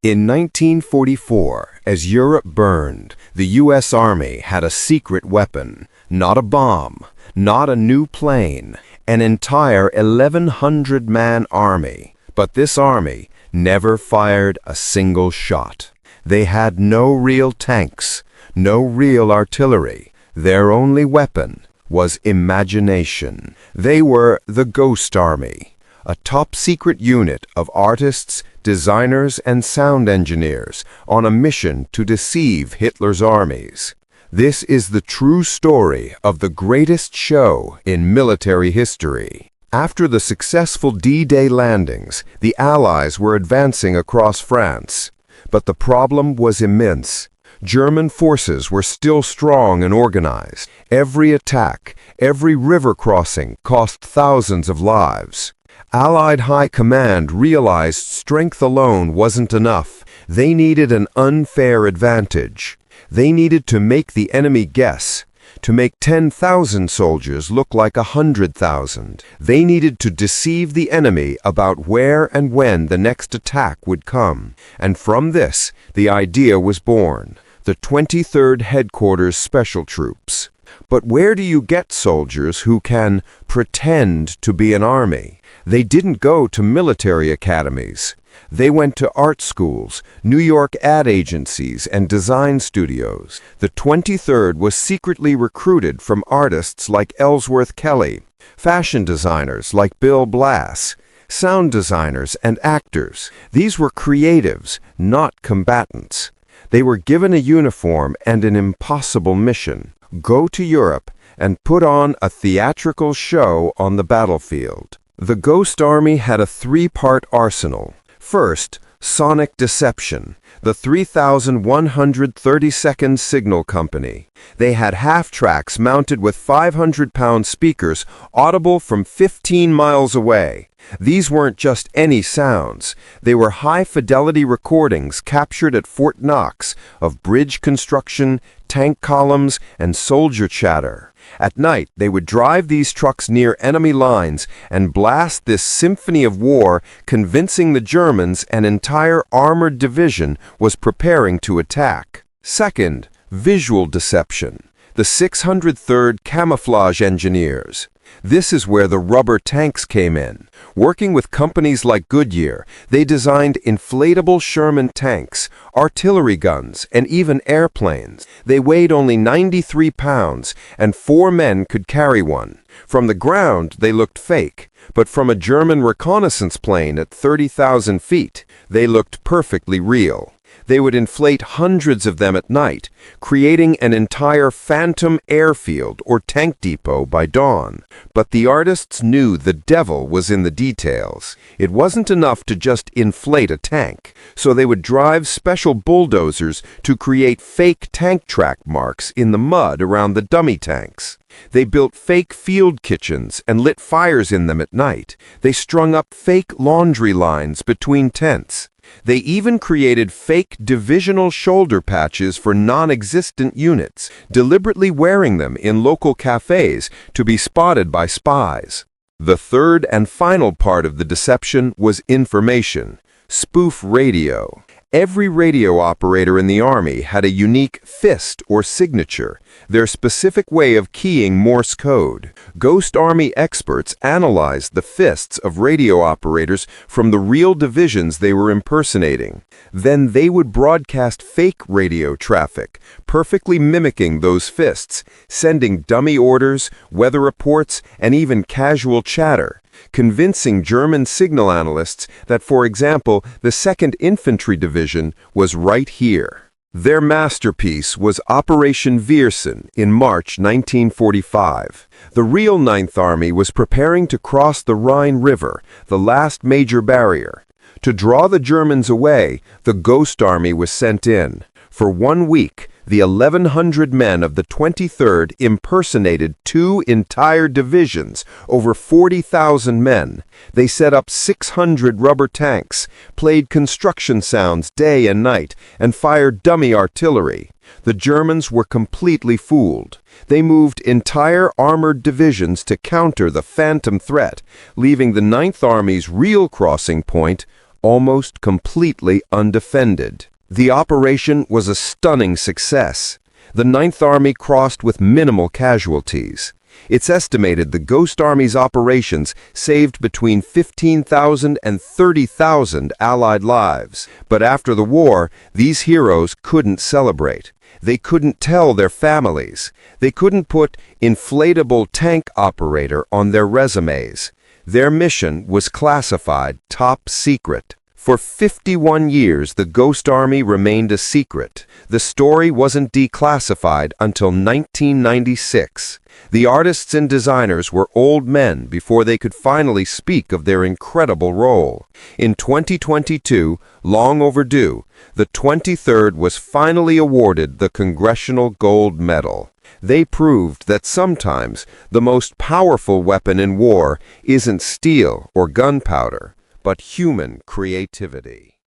In 1944, as Europe burned, the U.S. Army had a secret weapon. Not a bomb, not a new plane, an entire 1,100-man army. But this army never fired a single shot. They had no real tanks, no real artillery. Their only weapon was imagination. They were the Ghost Army, a top-secret unit of artists, designers, and sound engineers on a mission to deceive Hitler's armies. This is the true story of the greatest show in military history. After the successful D-Day landings, the Allies were advancing across France. But the problem was immense. German forces were still strong and organized. Every attack, every river crossing cost thousands of lives. Allied High Command realized strength alone wasn't enough. They needed an unfair advantage. They needed to make the enemy guess, to make 10,000 soldiers look like 100,000. They needed to deceive the enemy about where and when the next attack would come. And from this, the idea was born. The 23rd Headquarters Special Troops. But where do you get soldiers who can pretend to be an army? They didn't go to military academies. They went to art schools, New York ad agencies, and design studios. The 23rd was secretly recruited from artists like Ellsworth Kelly, fashion designers like Bill Blass, sound designers and actors. These were creatives, not combatants. They were given a uniform and an impossible mission: go to Europe and put on a theatrical show on the battlefield. The Ghost Army had a three-part arsenal. First, sonic deception, the 3,132nd Signal Company. They had half-tracks mounted with 500-pound speakers audible from 15 miles away. These weren't just any sounds. They were high-fidelity recordings captured at Fort Knox of bridge construction, tank columns, and soldier chatter. At night, they would drive these trucks near enemy lines and blast this symphony of war, convincing the Germans an entire armored division was preparing to attack. Second, visual deception. The 603rd Camouflage Engineers. This is where the rubber tanks came in. Working with companies like Goodyear, they designed inflatable Sherman tanks, artillery guns, and even airplanes. They weighed only 93 pounds, and 4 men could carry one. From the ground, they looked fake, but from a German reconnaissance plane at 30,000 feet, they looked perfectly real. They would inflate hundreds of them at night, creating an entire phantom airfield or tank depot by dawn. But the artists knew the devil was in the details. It wasn't enough to just inflate a tank, so they would drive special bulldozers to create fake tank track marks in the mud around the dummy tanks. They built fake field kitchens and lit fires in them at night. They strung up fake laundry lines between tents. They even created fake divisional shoulder patches for non-existent units, deliberately wearing them in local cafes to be spotted by spies. The third and final part of the deception was information, spoof radio. Every radio operator in the Army had a unique fist or signature, their specific way of keying Morse code. Ghost Army experts analyzed the fists of radio operators from the real divisions they were impersonating. Then they would broadcast fake radio traffic, perfectly mimicking those fists, sending dummy orders, weather reports, and even casual chatter, convincing German signal analysts that, for example, the 2nd Infantry Division was right here. Their masterpiece was Operation Viersen in March 1945. The real Ninth Army was preparing to cross the Rhine River, the last major barrier. To draw the Germans away, the Ghost Army was sent in. For 1 week, the 1,100 men of the 23rd impersonated 2 entire divisions, over 40,000 men. They set up 600 rubber tanks, played construction sounds day and night, and fired dummy artillery. The Germans were completely fooled. They moved entire armored divisions to counter the phantom threat, leaving the Ninth Army's real crossing point almost completely undefended. The operation was a stunning success. The Ninth Army crossed with minimal casualties. It's estimated the Ghost Army's operations saved between 15,000 and 30,000 Allied lives. But after the war, these heroes couldn't celebrate. They couldn't tell their families. They couldn't put inflatable tank operator on their resumes. Their mission was classified top secret. For 51 years, the Ghost Army remained a secret. The story wasn't declassified until 1996. The artists and designers were old men before they could finally speak of their incredible role. In 2022, long overdue, the 23rd was finally awarded the Congressional Gold Medal. They proved that sometimes the most powerful weapon in war isn't steel or gunpowder, but human creativity.